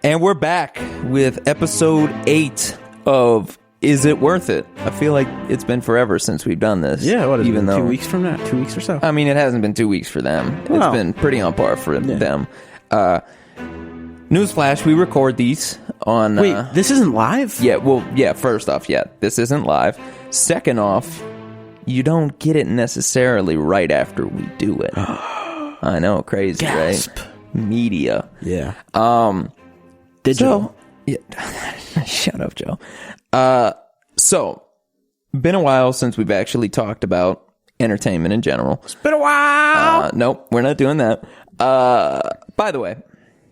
And we're back with episode 8 of Is It Worth It? I feel like it's been forever since we've done this. Yeah, what is even it, though 2 weeks from now? 2 weeks or so? I mean, it hasn't been 2 weeks for them. Well, it's been pretty on par for them. Newsflash, we record these on... Wait, this isn't live? Yeah, well, yeah, first off, yeah, this isn't live. Second off, you don't get it necessarily right after we do it. I know, crazy, Gasp. Right? Media. Yeah. So, Digital. yeah, shut up, Joe. So, been a while since we've actually talked about entertainment in general. It's been a while. Nope, we're not doing that. By the way,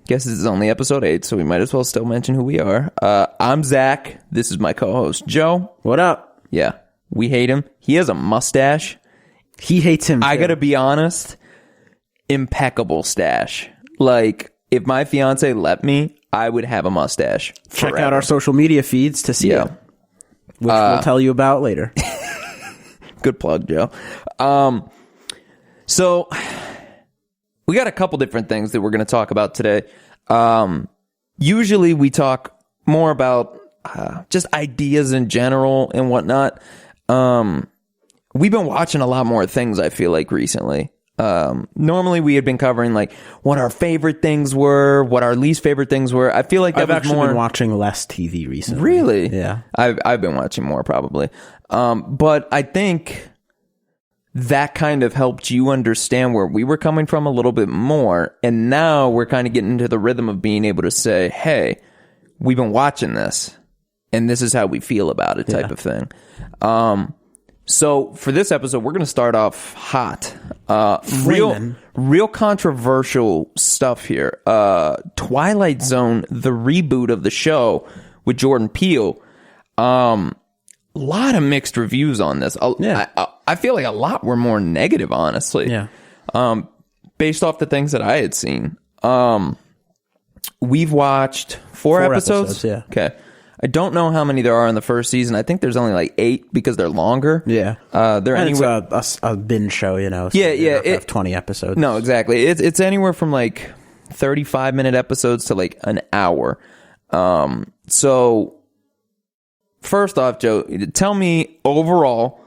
guess this is only episode 8, so we might as well still mention who we are. I'm Zach. This is my co-host, Joe. What up? Yeah, we hate him. He has a mustache. He hates him, too. I gotta be honest, impeccable stash. Like, if my fiance let me, I would have a mustache. Check forever. out our social media feeds to see it, which we'll tell you about later. Good plug, Joe. So, we got a couple different things that we're going to talk about today. Usually we talk more about just ideas in general and whatnot. We've been watching a lot more things, I feel like, recently. Normally we had been covering like what our favorite things were, what our least favorite things were. I feel like I've actually been watching less TV recently. Really? Yeah. I've been watching more probably. But I think that kind of helped you understand where we were coming from a little bit more. And now we're kind of getting into the rhythm of being able to say, hey, we've been watching this and this is how we feel about it type of thing. So for this episode, we're going to start off hot. Real controversial stuff here. Twilight Zone, the reboot of the show with Jordan Peele. Lot of mixed reviews on this. I feel like a lot were more negative, honestly. Yeah. Based off the things that I had seen. We've watched four episodes. Yeah. Okay. I don't know how many there are in the first season. I think there's only like 8 because they're longer. Yeah. They're and anywhere. it's a binge show, you know. So Yeah. you have 20 episodes. No, exactly. It's anywhere from like 35-minute episodes to like an hour. So first off, Joe, tell me overall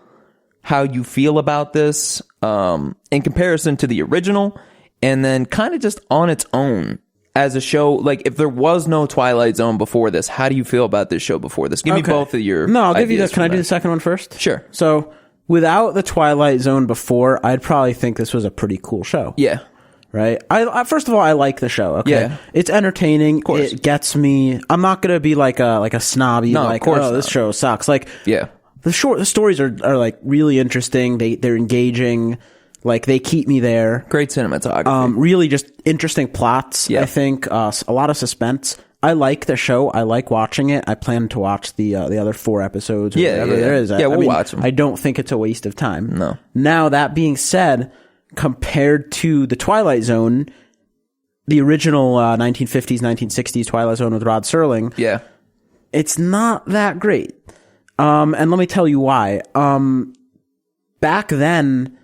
how you feel about this in comparison to the original, and then kind of just on its own as a show. Like, if there was no Twilight Zone before this, how do you feel about this show before this? Give me both of your No, I'll give you ideas this. Can I do from the second one first? Sure. So, without the Twilight Zone before, I'd probably think this was a pretty cool show. Yeah. Right? I first of all, I like the show. Okay. Yeah. It's entertaining. Of course. It gets me. I'm not going to be like a snobby, No, like, of course oh, this not. show sucks. Like, Yeah. the stories are like really interesting. They're engaging. Like, they keep me there. Great cinematography. Really just interesting plots. Yeah. I think a lot of suspense. I like the show. I like watching it. I plan to watch the other 4 episodes. Or whatever there is. Yeah, we'll watch them. I don't think it's a waste of time. No. Now, that being said, compared to the Twilight Zone, the original 1950s, 1960s Twilight Zone with Rod Serling, Yeah. it's not that great. And let me tell you why. Back then,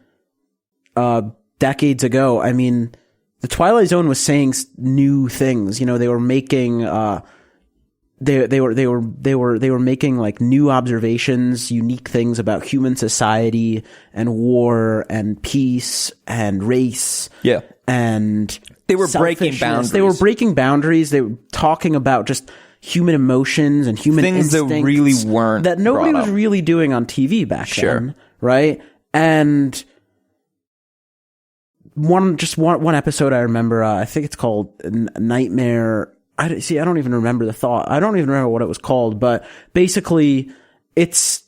decades ago, I mean, the Twilight Zone was saying new things. You know, they were making they were making like new observations, unique things about human society and war and peace and race. Yeah. And They were breaking selfishness. boundaries. They were breaking boundaries. They were talking about just human emotions and human Things that instincts really weren't that nobody brought was up. really doing on TV back Sure. then, right? And one episode I remember, I think it's called Nightmare. I don't even remember the thought. I don't even remember what it was called, but basically it's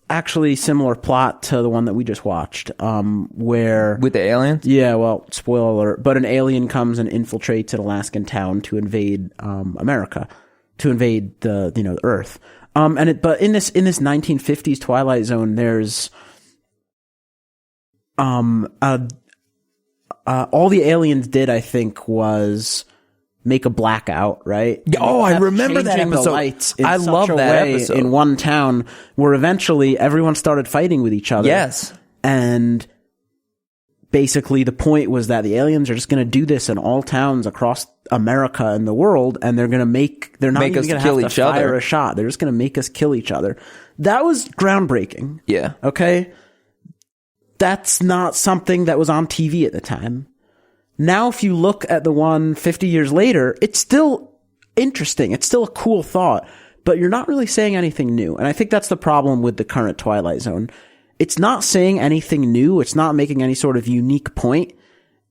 actually similar plot to the one that we just watched, where With the aliens? yeah, well, spoiler alert, but an alien comes and infiltrates an Alaskan town to invade America, to invade the Earth. But in this 1950s Twilight Zone, there's all the aliens did, I think, was make a blackout, right? Oh, I remember that Changing the episode. lights in I such love a that way episode. in one town where eventually everyone started fighting with each other. Yes. And basically the point was that the aliens are just going to do this in all towns across America and the world, and they're not Make even us going to kill have to each other. fire a shot. They're just going to make us kill each other. That was groundbreaking. Yeah. Okay? That's not something that was on TV at the time. Now, if you look at the one 50 years later, it's still interesting. It's still a cool thought, but you're not really saying anything new. And I think that's the problem with the current Twilight Zone. It's not saying anything new. It's not making any sort of unique point.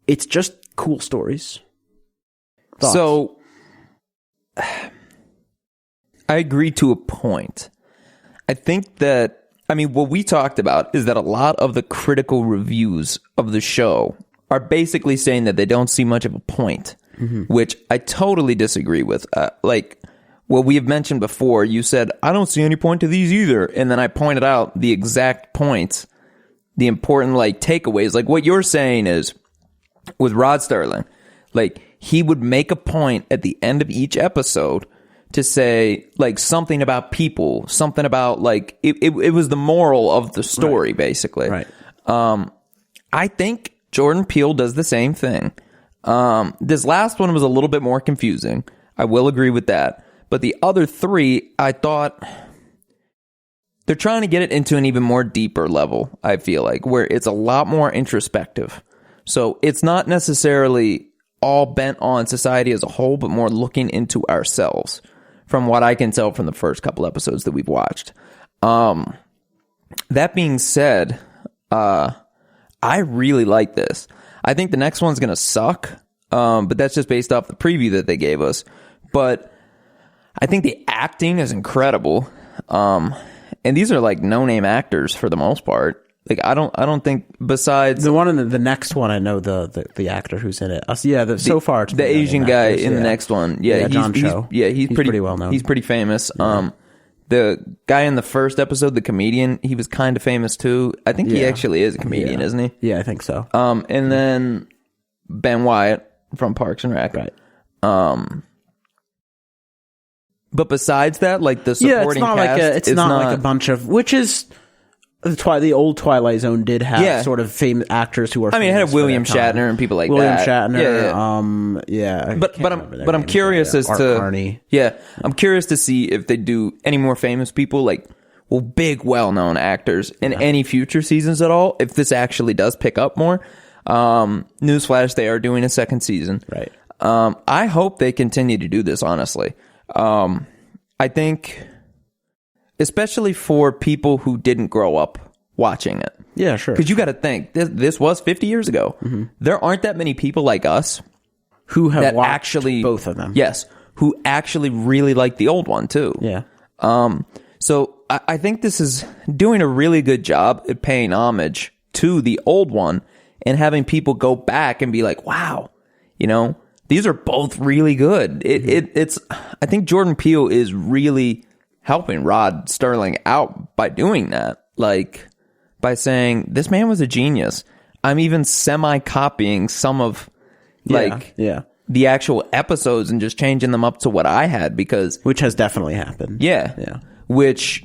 It's just cool stories. Thoughts? So, I agree to a point. I think that, what we talked about is that a lot of the critical reviews of the show are basically saying that they don't see much of a point, which I totally disagree with. What we have mentioned before, you said, I don't see any point to these either. And then I pointed out the exact points, the important takeaways. Like what you're saying is with Rod Serling, he would make a point at the end of each episode to say something about people, something about it was the moral of the story, right. Basically. Right. I think Jordan Peele does the same thing. This last one was a little bit more confusing. I will agree with that. But the other three, I thought they're trying to get it into an even more deeper level, I feel like, where it's a lot more introspective. So it's not necessarily all bent on society as a whole, but more looking into ourselves, from what I can tell from the first couple episodes that we've watched. That being said, I really like this. I think the next one's going to suck, but that's just based off the preview that they gave us. But I think the acting is incredible. And these are no-name actors for the most part. I don't think besides the one in the next one, I know the actor who's in it. So far it's the Asian guy in the next one. Yeah, John Cho. He's pretty well known. He's pretty famous. Yeah. The guy in the first episode, the comedian, he was kind of famous too. I think he actually is a comedian, isn't he? Yeah, I think so. And then Ben Wyatt from Parks and Rec. Right. But besides that, the supporting cast, it's not like a bunch of, which is the old Twilight Zone did have sort of famous actors who are. It had William Shatner and people like William that. Shatner. But I'm curious as to Carney. Yeah, I'm curious to see if they do any more famous people, big, well-known actors in any future seasons at all. If this actually does pick up more, newsflash, they are doing a second season. Right. I hope they continue to do this. Honestly. I think, especially for people who didn't grow up watching it. Yeah, sure. Because you got to think, this was 50 years ago. Mm-hmm. There aren't that many people like us who have watched both of them. Yes, who actually really like the old one too. Yeah. So I think this is doing a really good job at paying homage to the old one and having people go back and be like, wow, these are both really good. It's. I think Jordan Peele is really helping Rod Serling out by doing that. By saying, this man was a genius. I'm even semi-copying some of, the actual episodes and just changing them up to what I had because... Which has definitely happened. Yeah. Yeah. Which,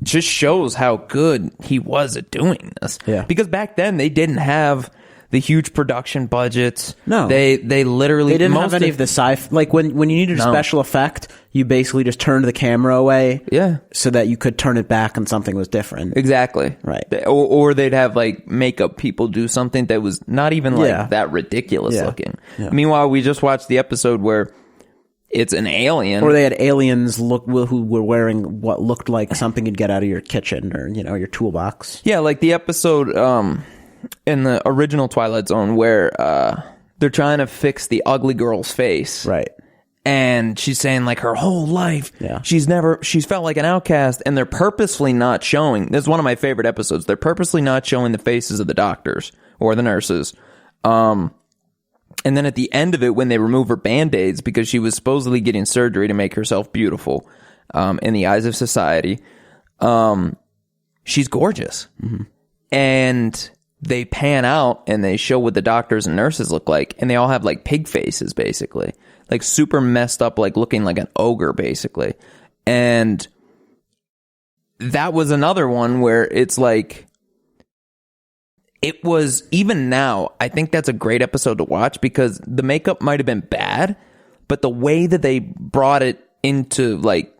just shows how good he was at doing this. Yeah. Because back then, they didn't have... the huge production budgets. No. They literally... They didn't have any of the sci-fi... when you needed a special effect, you basically just turned the camera away. Yeah. So that you could turn it back and something was different. Exactly. Right. Or they'd have, makeup people do something that was not even, that ridiculous looking. Yeah. Meanwhile, we just watched the episode where it's an alien. Or they had aliens who were wearing what looked like something you'd get out of your kitchen or, your toolbox. Yeah, the episode... in the original Twilight Zone where they're trying to fix the ugly girl's face. Right. And she's saying her whole life, she's felt like an outcast, and they're purposefully not showing, this is one of my favorite episodes, they're purposely not showing the faces of the doctors or the nurses. And then at the end of it, when they remove her Band-Aids, because she was supposedly getting surgery to make herself beautiful in the eyes of society, she's gorgeous. Mm-hmm. And... they pan out and they show what the doctors and nurses look like, and they all have pig faces, basically, super messed up, looking like an ogre, basically. And that was another one where it's it was, even now, I think that's a great episode to watch because the makeup might have been bad, but the way that they brought it into like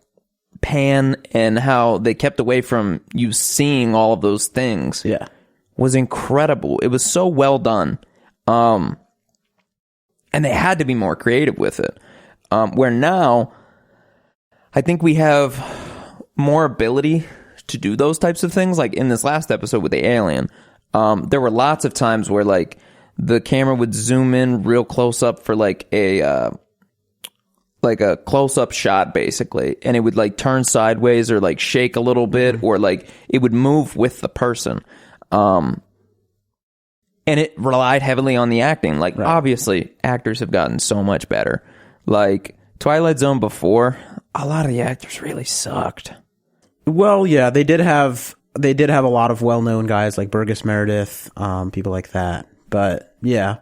pan and how they kept away from you seeing all of those things was incredible. It was so well done. And they had to be more creative with it. Where now, I think we have more ability to do those types of things. Like in this last episode with the alien, there were lots of times where like the camera would zoom in real close up for like a close up shot basically, and it would like turn sideways or like shake a little bit, or like it would move with the person. And it relied heavily on the acting. Like obviously actors have gotten so much better. Like Twilight Zone before, a lot of the actors really sucked. Well, yeah, they did have a lot of well-known guys like Burgess Meredith, people like that. But yeah.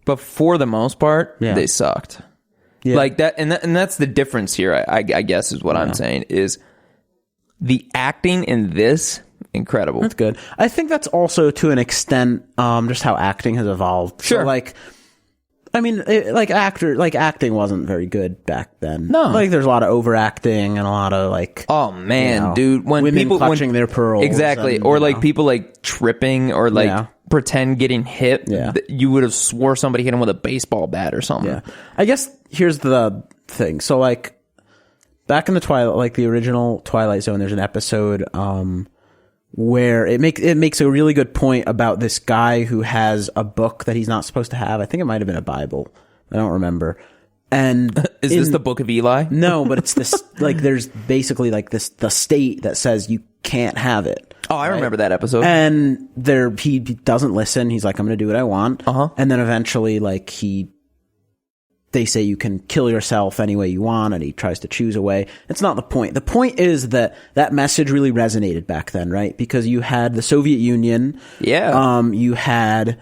But for the most part, they sucked. Yeah. Like that, and that's the difference here. I guess is what I'm saying is the acting in this incredible. That's good. I think that's also to an extent just how acting has evolved. Sure. So, like, I mean, acting wasn't very good back then. No, like there's a lot of overacting and a lot of like, oh man, dude, when women people clutching their pearls, exactly, and, or like people like tripping or like pretend getting hit. Yeah, you would have swore somebody hit him with a baseball bat or something. Yeah, I guess here's the thing. So like back in the Twilight, like the original Twilight Zone, there's an episode where it makes a really good point about this guy who has a book that he's not supposed to have. I think it might have been a Bible. I don't remember. And is this the Book of Eli? No, but it's this like there's basically like the state that says you can't have it. Oh, I remember that episode. And he doesn't listen. He's like, I'm going to do what I want. And then eventually like they say you can kill yourself any way you want, and he tries to choose a way. It's not the point. The point is that message really resonated back then, right? Because you had the Soviet Union. Yeah. You had,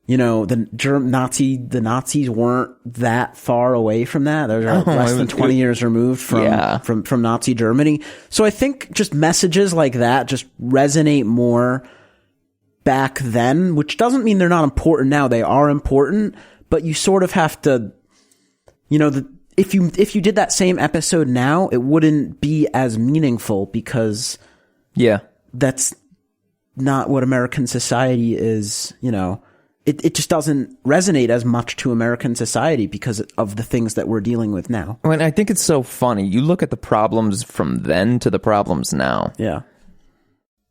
the Nazis weren't that far away from that. They were less than 20 years removed from Nazi Germany. So I think just messages like that just resonate more back then, which doesn't mean they're not important now. They are important, but you sort of have to, if you did that same episode now, it wouldn't be as meaningful because that's not what American society is, It just doesn't resonate as much to American society because of the things that we're dealing with now. I mean, I think it's so funny. You look at the problems from then to the problems now. Yeah.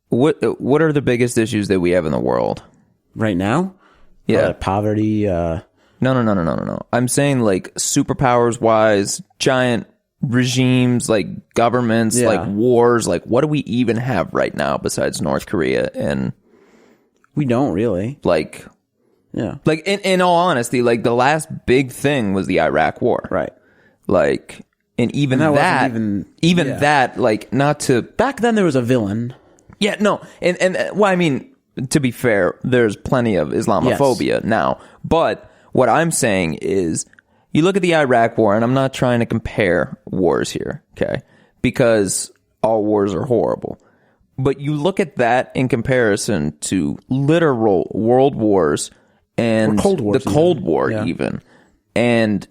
What are the biggest issues that we have in the world right now? Yeah. Poverty, No. I'm saying like superpowers wise, giant regimes, like governments, like wars, like what do we even have right now besides North Korea? And we don't really. Like, like in all honesty, like the last big thing was the Iraq War. Right. Like, and even that, like not to, back then there was a villain. Yeah, no. And well, I mean, to be fair, there's plenty of Islamophobia now, but what I'm saying is, you look at the Iraq War, and I'm not trying to compare wars here, okay? Because all wars are horrible. But you look at that in comparison to literal world wars and the Cold War even. And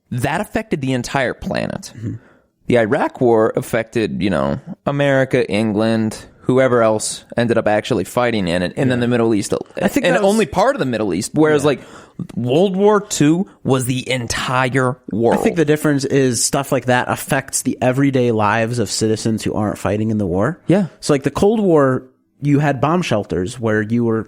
that affected the entire planet. Mm-hmm. The Iraq War affected, America, England, whoever else ended up actually fighting in it, and then the Middle East. I think only part of the Middle East, whereas like World War II was the entire world. I think the difference is stuff like that affects the everyday lives of citizens who aren't fighting in the war. Yeah. So like the Cold War, you had bomb shelters where you were,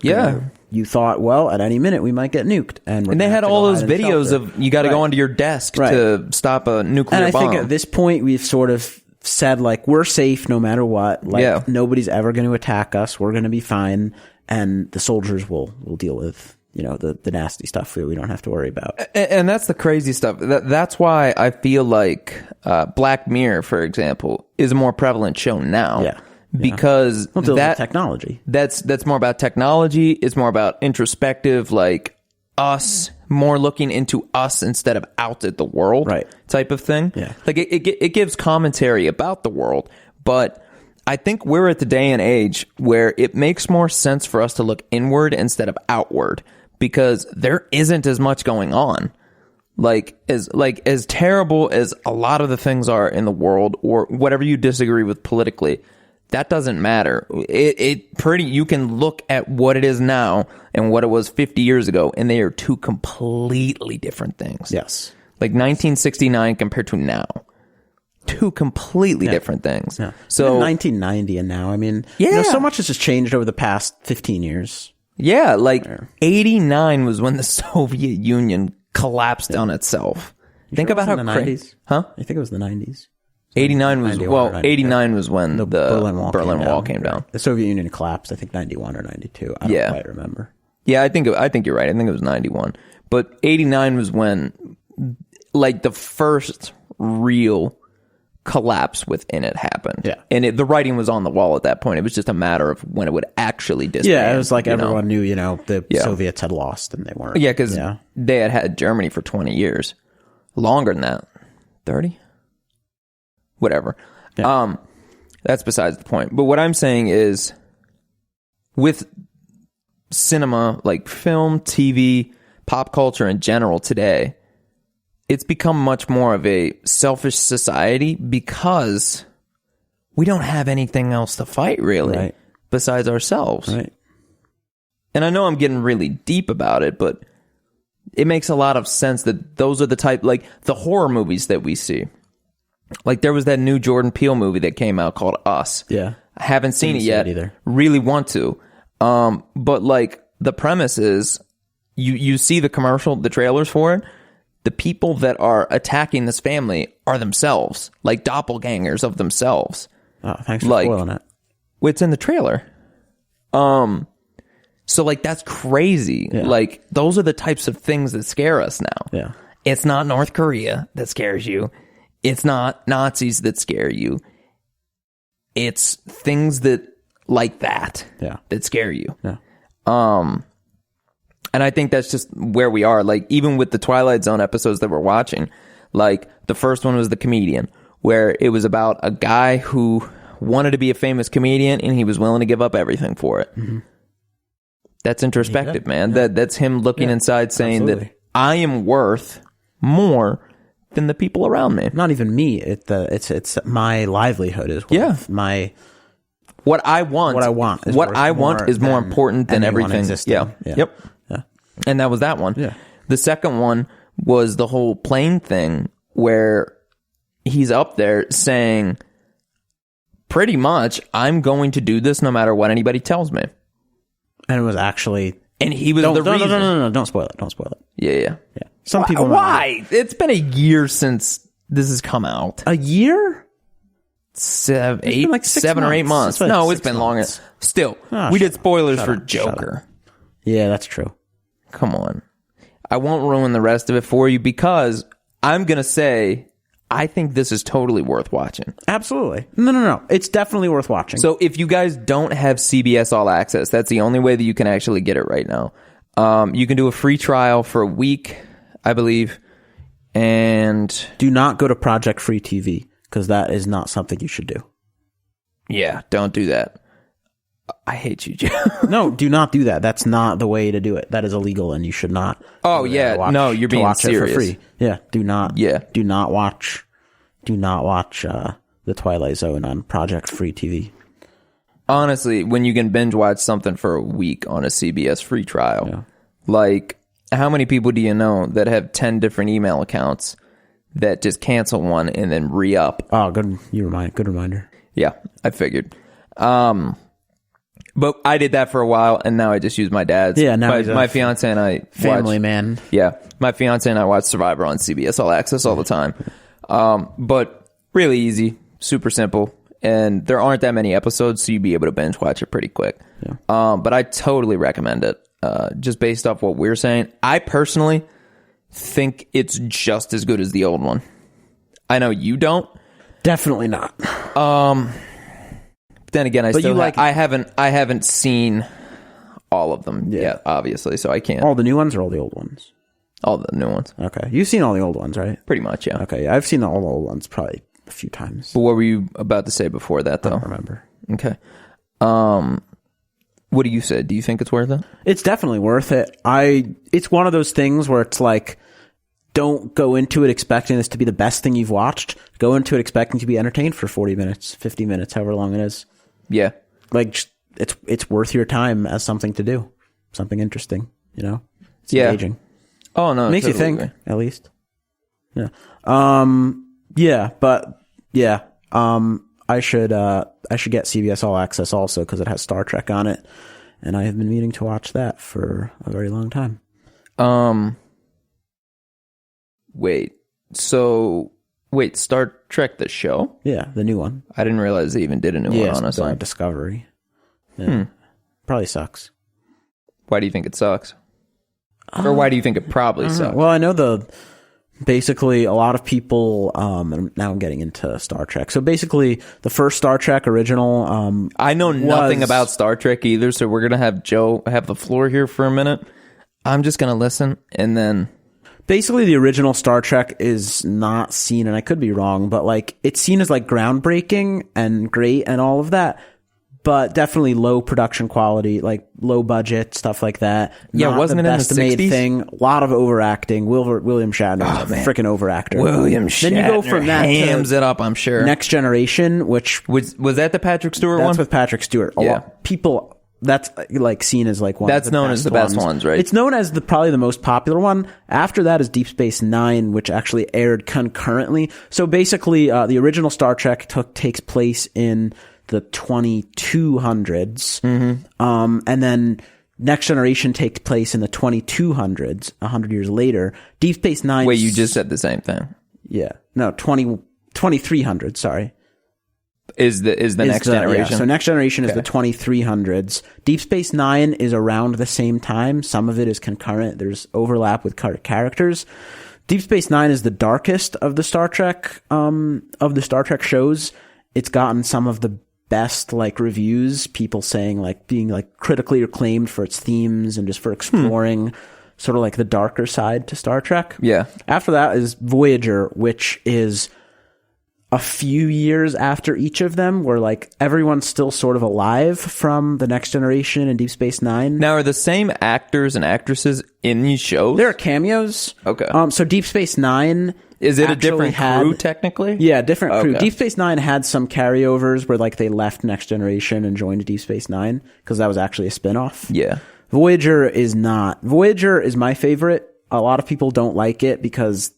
you thought, well, at any minute we might get nuked. And they had all those videos of you got to go onto your desk to stop a nuclear bomb. And I think at this point we've sort of said like, we're safe no matter what. Like nobody's ever going to attack us. We're going to be fine. And the soldiers will deal with, the nasty stuff that we don't have to worry about. And that's the crazy stuff. That's why I feel like Black Mirror, for example, is a more prevalent show now. Yeah. Because that technology. That's more about technology. It's more about introspective, like us, more looking into us instead of out at the world type of thing. Yeah. Like it gives commentary about the world, but I think we're at the day and age where it makes more sense for us to look inward instead of outward, because there isn't as much going on. As terrible as a lot of the things are in the world, or whatever you disagree with politically, that doesn't matter. You can look at what it is now and what it was 50 years ago, and they are two completely different things. Yes. Like 1969 compared to now. Two completely different things. Yeah. So 1990 and now, I mean, so much has just changed over the past 15 years. Yeah, 89 was when the Soviet Union collapsed on itself. Think about how the 90s. Huh? I think it was the 90s. 89 was 89 was when the Berlin Wall came down. The Soviet Union collapsed, I think 91 or 92. I don't quite remember. Yeah, I think you're right. I think it was 91. But 89 was when the first real collapse within it happened. Yeah. And the writing was on the wall at that point. It was just a matter of when it would actually disband. Yeah, it was like everyone knew, the Soviets had lost and they weren't. Yeah, because they had Germany for 20 years. Longer than that. 30? Whatever. Yeah. That's besides the point. But what I'm saying is, with cinema, like film, TV, pop culture in general today, it's become much more of a selfish society because we don't have anything else to fight, really, besides ourselves. Right. And I know I'm getting really deep about it, but it makes a lot of sense that those are the type, the horror movies that we see. There was that new Jordan Peele movie that came out called Us. Yeah. I haven't seen it yet. Either. Really want to. But the premise is you see the commercial, the trailers for it. The people that are attacking this family are themselves, doppelgangers of themselves. Oh, thanks for spoiling it. It's in the trailer. So that's crazy. Yeah. Those are the types of things that scare us now. Yeah. It's not North Korea that scares you. It's not Nazis that scare you. It's things that that scare you. Yeah. And I think that's just where we are. Even with the Twilight Zone episodes that we're watching, the first one was The Comedian, where it was about a guy who wanted to be a famous comedian and he was willing to give up everything for it. Mm-hmm. That's introspective, man. Yeah. That's him looking inside saying that I am worth more than the people around me. Not even me. It's my livelihood is worth what I want. What I want is more important than everything. Existing. Yeah. Yep. Yeah. And that was that one. Yeah. The second one was the whole plane thing where he's up there saying, pretty much, I'm going to do this no matter what anybody tells me. And it was actually... And he was the reason. No. Don't spoil it. Yeah. Some people... Why? It's been a year since this has come out. A year? 7 months. or 8 months. No, it's been longer. Still, we did spoilers for Joker. Yeah, that's true. Come on. I won't ruin the rest of it for you because I'm going to say I think this is totally worth watching. Absolutely. No. It's definitely worth watching. So if you guys don't have CBS All Access, that's the only way that you can actually get it right now. You can do a free trial for a week, I believe. And do not go to Project Free TV because that is not something you should do. Yeah, don't do that. I hate you, Joe. No, do not do that. That's not the way to do it. That is illegal, and you should not. Oh yeah, no, you're being serious. It for free. Yeah, do not. Yeah, do not watch. Do not watch the Twilight Zone on Project Free TV. Honestly, when you can binge watch something for a week on a CBS free trial, how many people do you know that have 10 different email accounts that just cancel one and then re-up? Oh, good. Good reminder. Yeah, I figured. But I did that for a while, and now I just use my dad's. Yeah, now my fiance and I family man. Yeah, my fiance and I watch Survivor on CBS All Access all the time. But really easy, super simple, and there aren't that many episodes, so you'd be able to binge watch it pretty quick. Yeah. But I totally recommend it. Just based off what we're saying, I personally think it's just as good as the old one. I know you don't. Definitely not. Then again, I haven't seen all of them yet, obviously, so I can't. All the new ones or all the old ones? All the new ones. Okay. You've seen all the old ones, right? Pretty much, yeah. Okay. I've seen all the old ones probably a few times. But what were you about to say before that, though? I don't remember. Okay. What do you say? Do you think it's worth it? It's definitely worth it. It's one of those things where it's like, don't go into it expecting this to be the best thing you've watched. Go into it expecting to be entertained for 40 minutes, 50 minutes, however long it is. Yeah. Like, it's worth your time as something to do. Something interesting, you know? It's engaging. Oh, no. Makes totally you think, agree. at least. Yeah. I should get CBS All Access also because it has Star Trek on it. And I have been meaning to watch that for a very long time. Wait, Star Trek the show? Yeah, the new one. I didn't realize they even did a new one, honestly. Discovery. Yeah. Probably sucks. Why do you think it sucks? Or why do you think it probably sucks? Well, I know basically a lot of people, now I'm getting into Star Trek. So basically the first Star Trek original, I know nothing about Star Trek either, so we're going to have Joe have the floor here for a minute. I'm just going to listen and then... Basically, the original Star Trek is not seen, and I could be wrong, but like it's seen as like groundbreaking and great and all of that, but definitely low production quality, like low budget stuff like that. Yeah, not wasn't the it in the best made 60s? thing? A lot of overacting. William Shatner, freaking overactor. William Shatner Then you go from that hams to it up, I'm sure. Next Generation, which Was that the Patrick Stewart that's one? with Patrick Stewart. Yeah. People. That's like seen as like one. That's of the known best as the best ones, right? It's known as probably the most popular one. After that is Deep Space Nine, which actually aired concurrently. So basically, the original Star Trek takes place in the 2200s, and then Next Generation takes place in the 2200s, 100 years later. Deep Space Nine. Wait, you just said the same thing. Yeah, no, 2300. Sorry. Is the Next Generation? Yeah. So Next Generation is the 2300s. Deep Space Nine is around the same time. Some of it is concurrent. There's overlap with characters. Deep Space Nine is the darkest of the Star Trek shows. It's gotten some of the best like reviews. People saying like being like critically acclaimed for its themes and just for exploring sort of like the darker side to Star Trek. Yeah. After that is Voyager, which is a few years after each of them, where like everyone's still sort of alive from the Next Generation and Deep Space Nine. Now, are the same actors and actresses in these shows? There are cameos. Okay. So Deep Space Nine is it a different crew technically? Yeah, different crew. Okay. Deep Space Nine had some carryovers where like they left Next Generation and joined Deep Space Nine because that was actually a spinoff. Yeah. Voyager is not. Voyager is my favorite. A lot of people don't like it because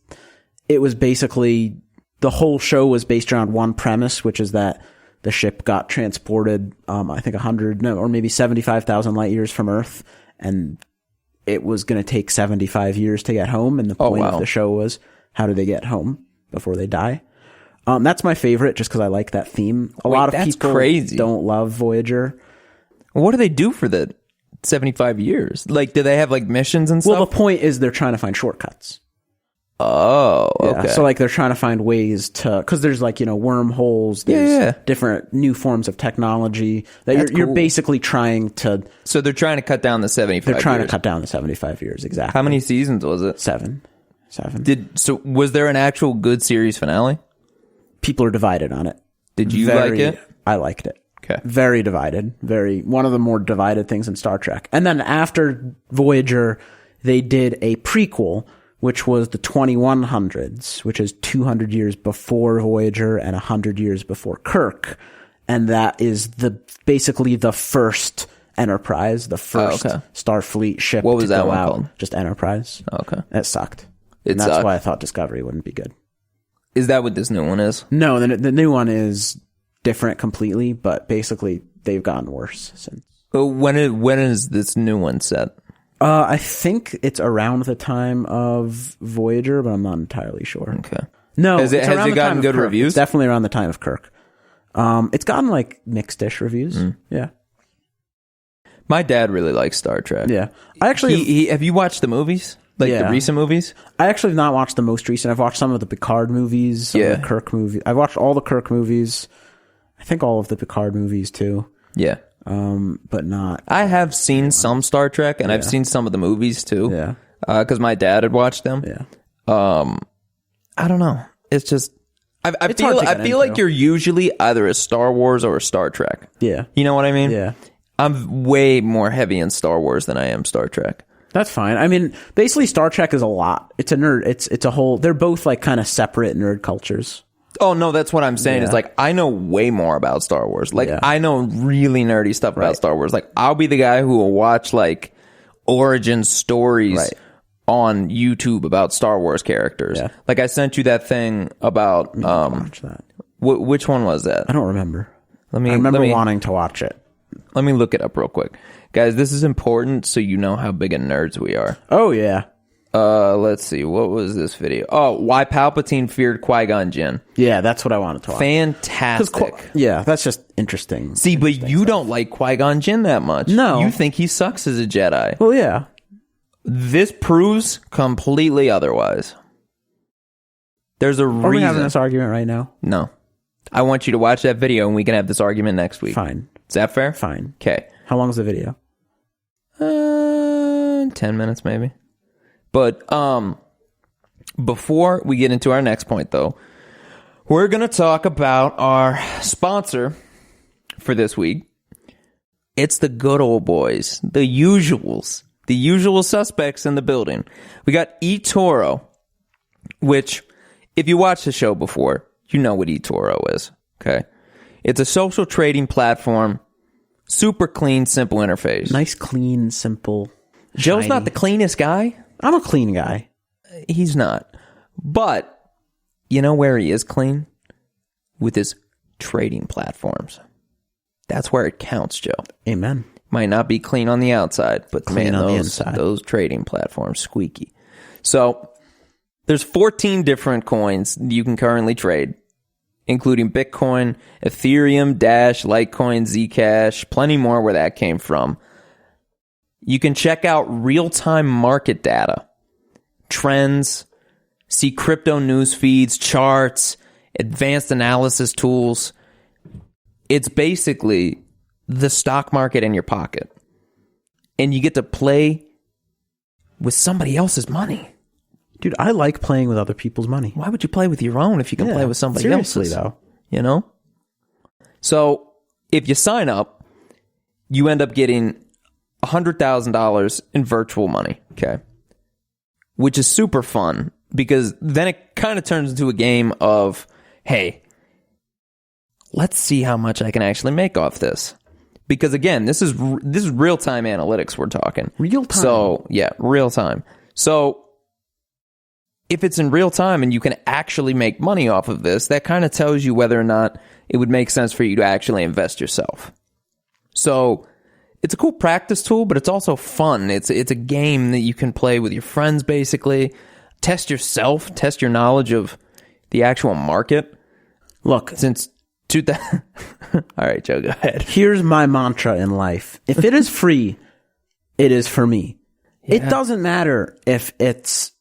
it was basically. The whole show was based around one premise, which is that the ship got transported, I think 100, or maybe 75,000 light years from Earth, and it was going to take 75 years to get home. And the point of the show was, how do they get home before they die? That's my favorite, just because I like that theme. A lot of people don't love Voyager. What do they do for the 75 years? Like, do they have like missions and stuff? Well, the point is they're trying to find shortcuts. Oh, okay. Yeah, so like they're trying to find ways to, because there's like, you know, wormholes, there's different new forms of technology that you're basically trying to. So they're trying to cut down the 75 They're trying years. to cut down the 75 years, exactly. How many seasons was it? Seven. So was there an actual good series finale? People are divided on it. Did you like it? I liked it. Okay. Very divided. One of the more divided things in Star Trek. And then after Voyager, they did a prequel, which was the 2100s, which is 200 years before Voyager and 100 years before Kirk. And that is basically the first Enterprise, the first Starfleet ship. What was to that go one out. called? Just Enterprise. Okay. That sucked. And that's why I thought Discovery wouldn't be good. Is that what this new one is? No, the new one is different completely, but basically they've gotten worse since. So when is this new one set? I think it's around the time of Voyager, but I'm not entirely sure. Okay. No, has it gotten good reviews? It's definitely around the time of Kirk. It's gotten like mixed-ish reviews. Yeah. My dad really likes Star Trek. Yeah. I actually have you watched the movies? Like the recent movies? I actually have not watched the most recent. I've watched some of the Picard movies, some of the Kirk movies. I've watched all the Kirk movies. I think all of the Picard movies too. Yeah. But not. I have seen some Star Trek, and I've seen some of the movies too. Yeah. Because my dad had watched them. Yeah. I don't know. It's just I feel like you're usually either a Star Wars or a Star Trek. Yeah. You know what I mean? Yeah. I'm way more heavy in Star Wars than I am Star Trek. That's fine. I mean, basically Star Trek is a lot. It's a nerd. It's a whole, they're both like kind of separate nerd cultures. Oh, no, that's what I'm saying. Is like, I know way more about Star Wars. Like, I know really nerdy stuff about Star Wars. Like, I'll be the guy who will watch, like, origin stories on YouTube about Star Wars characters. Yeah. Like, I sent you that thing about... watch that. Which one was that? I don't remember. I remember wanting to watch it. Let me look it up real quick. Guys, this is important so you know how big of nerds we are. Oh, yeah. Let's see. What was this video? Oh, why Palpatine feared Qui-Gon Jinn. Yeah, that's what I wanted to watch. Fantastic. Yeah, that's just interesting. See, but you don't like Qui-Gon Jinn that much. No. You think he sucks as a Jedi. Well, yeah. This proves completely otherwise. There's a reason. Are we having this argument right now? No. I want you to watch that video and we can have this argument next week. Fine. Is that fair? Fine. Okay. How long is the video? 10 minutes maybe. But before we get into our next point, though, we're going to talk about our sponsor for this week. It's the good old boys, the usuals, the usual suspects in the building. We got eToro, which, if you watched the show before, you know what eToro is, okay? It's a social trading platform, super clean, simple interface. Nice, clean, simple, Joe's shiny. not the cleanest guy. I'm a clean guy. He's not. But you know where he is clean? With his trading platforms. That's where it counts, Joe. Amen. Might not be clean on the outside, but clean man, on the inside. Those trading platforms, squeaky. So there's 14 different coins you can currently trade, including Bitcoin, Ethereum, Dash, Litecoin, Zcash, plenty more where that came from. You can check out real-time market data, trends, see crypto news feeds, charts, advanced analysis tools. It's basically the stock market in your pocket. And you get to play with somebody else's money. Dude, I like playing with other people's money. Why would you play with your own if you can play with somebody else's? Seriously, though. You know? So, if you sign up, you end up getting $100,000 in virtual money, okay? Which is super fun because then it kind of turns into a game of, hey, let's see how much I can actually make off this. Because again, this is real-time analytics we're talking. Real-time. So, yeah, real-time. So, if it's in real time and you can actually make money off of this, that kind of tells you whether or not it would make sense for you to actually invest yourself. So, it's a cool practice tool, but it's also fun. It's a game that you can play with your friends, basically. Test yourself, test your knowledge of the actual market. Look, since 2000... All right, Joe, go ahead. Here's my mantra in life. If it is free, it is for me. Yeah. It doesn't matter if it's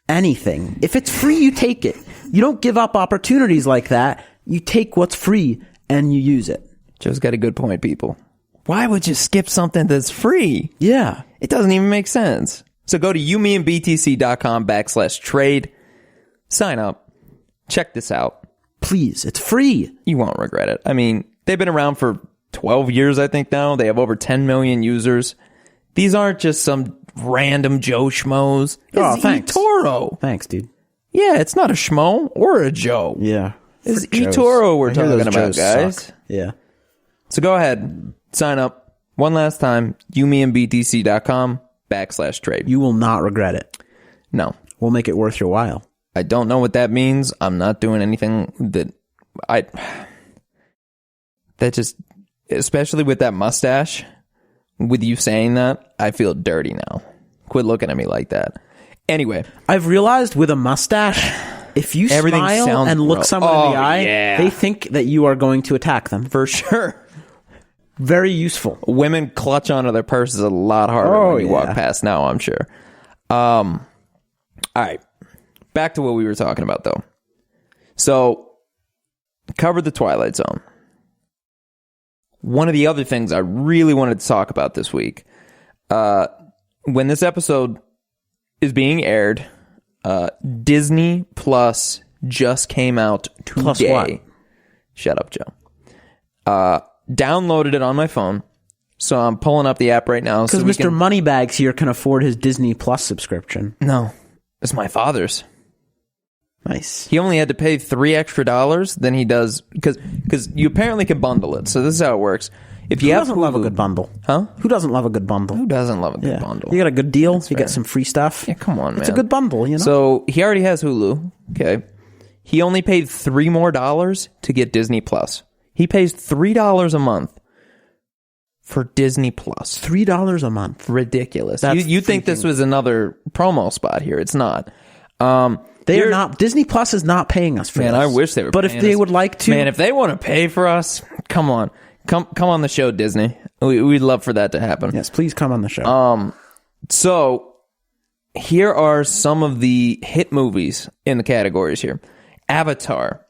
anything. If it's free, you take it. You don't give up opportunities like that. You take what's free and you use it. Joe's got a good point, people. Why would you skip something that's free? Yeah. It doesn't even make sense. So go to youmeandbtc.com/trade. Sign up. Check this out. Please, it's free. You won't regret it. I mean, they've been around for 12 years, I think now. They have over 10 million users. These aren't just some random Joe schmoes. It's thanks. eToro. Thanks, dude. Yeah, it's not a schmo or a Joe. Yeah. It's eToro we're talking about, guys. Suck. Yeah. So go ahead. Sign up one last time, youmeandbtc.com/trade. You will not regret it. No. We'll make it worth your while. I don't know what that means. I'm not doing anything that just, especially with that mustache, with you saying that, I feel dirty now. Quit looking at me like that. Anyway. I've realized with a mustache, if you smile and look someone in the eye, they think that you are going to attack them. For sure. Very useful. Women clutch onto their purses a lot harder when you walk past now, I'm sure. All right. Back to what we were talking about, though. So, covered the Twilight Zone. One of the other things I really wanted to talk about this week, when this episode is being aired, Disney Plus just came out today. Plus what? Shut up, Joe. Downloaded it on my phone. So I'm pulling up the app right now. Because Mr. Moneybags here can afford his Disney Plus subscription. No, it's my father's. Nice. He only had to pay $3 extra than he does because you apparently can bundle it. So this is how it works. If you Who doesn't love a good bundle? Huh? Who doesn't love a good bundle? Who doesn't love a good bundle? You got a good deal. You get some free stuff. Yeah, come on, man. It's a good bundle, you know? So he already has Hulu. Okay. He only paid $3 more to get Disney Plus. He pays $3 a month for Disney Plus. $3 a month. Ridiculous. You think this was another promo spot here. It's not. They are not. Disney Plus is not paying us for this. Man, I wish they were But paying if they us. would like to. Man, if they want to pay for us, come on. Come on the show, Disney. We'd love for that to happen. Yes, please come on the show. So here are some of the hit movies in the categories here. Avatar,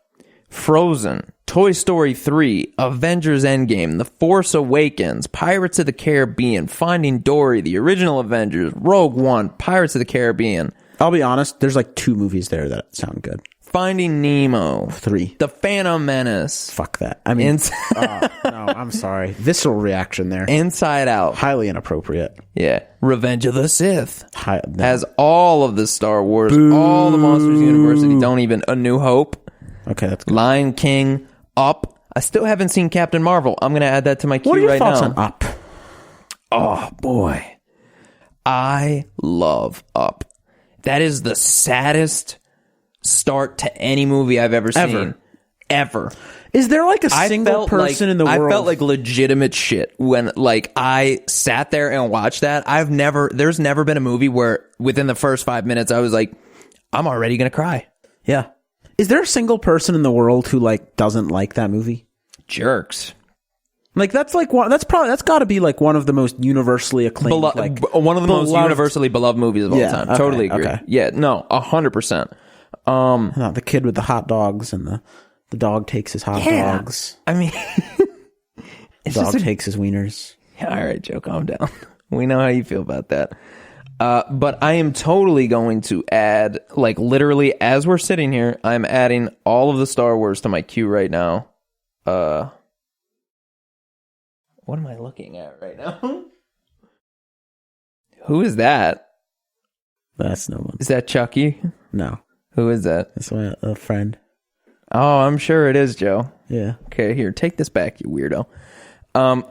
Frozen, Toy Story 3, Avengers Endgame, The Force Awakens, Pirates of the Caribbean, Finding Dory, The Original Avengers, Rogue One, Pirates of the Caribbean. I'll be honest, there's like 2 movies there that sound good. Finding Nemo. 3. The Phantom Menace. Fuck that. I mean, no, I'm sorry. Visceral reaction there. Inside Out. Highly inappropriate. Yeah. Revenge of the Sith. No. Has all of the Star Wars, all the Monsters University, don't even A New Hope. Okay, that's good. Lion King, Up. I still haven't seen Captain Marvel. I'm going to add that to my queue right now. What are your thoughts on Up? Oh, boy. I love Up. That is the saddest start to any movie I've ever seen. Ever. Is there like a single person in the world? I felt like legitimate shit when like I sat there and watched that. There's never been a movie where within the first 5 minutes I was like, I'm already going to cry. Yeah. Is there a single person in the world who like doesn't like that movie? Jerks. Like that's got to be like one of the most universally acclaimed, one of the most universally beloved movies of all time. Okay, Totally agree. Okay. Yeah, no, 100%. The kid with the hot dogs and the dog takes his hot dogs. I mean, the dog takes his wieners. Yeah, all right, Joe, calm down. We know how you feel about that. But I am totally going to add, like literally as we're sitting here, I'm adding all of the Star Wars to my queue right now. What am I looking at right now? Who is that? That's no one. Is that Chucky? No. Who is that? That's a friend. Oh, I'm sure it is, Joe. Yeah. Okay, here, take this back, you weirdo.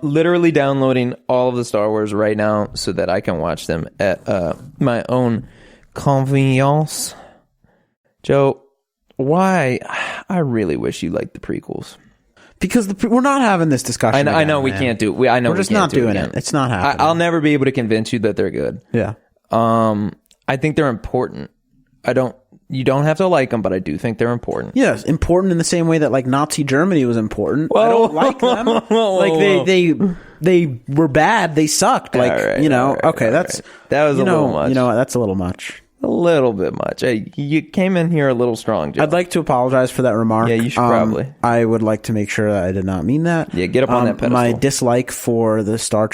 Literally downloading all of the Star Wars right now so that I can watch them at my own convenience. Joe, why? I really wish you liked the prequels. Because we're not having this discussion. I know we can't do it. I know we're just not doing it. It's not happening. I'll never be able to convince you that they're good. Yeah. I think they're important. You don't have to like them, but I do think they're important. Yes, important in the same way that like Nazi Germany was important. Whoa. I don't like them. Like they were bad. They sucked. Like right, okay, that was a little much. You know what? That's a little much. A little bit much. Hey, you came in here a little strong, Joe. I'd like to apologize for that remark. Yeah, you should probably. I would like to make sure that I did not mean that. Yeah, get up on that pedestal. My dislike for the Star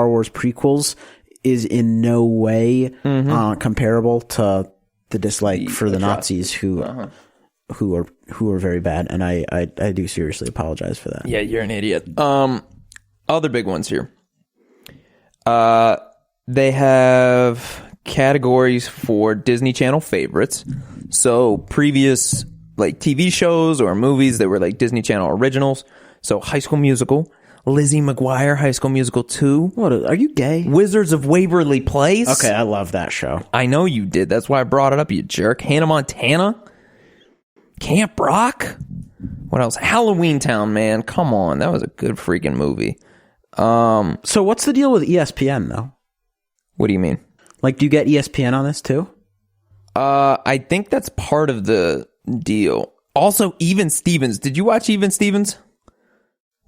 Wars prequels is in no way comparable to the dislike for the Nazis who are very bad, and I do seriously apologize for that. Yeah, you're an idiot. Other big ones here. They have categories for Disney Channel favorites. So previous like TV shows or movies that were like Disney Channel originals. So High School Musical, Lizzie McGuire, High School Musical 2. What? Are you gay? Wizards of Waverly Place. Okay, I love that show. I know you did. That's why I brought it up, you jerk. Hannah Montana. Camp Rock. What else? Halloween Town, man. Come on. That was a good freaking movie. So what's the deal with ESPN, though? What do you mean? Like, do you get ESPN on this, too? I think that's part of the deal. Also, Even Stevens. Did you watch Even Stevens?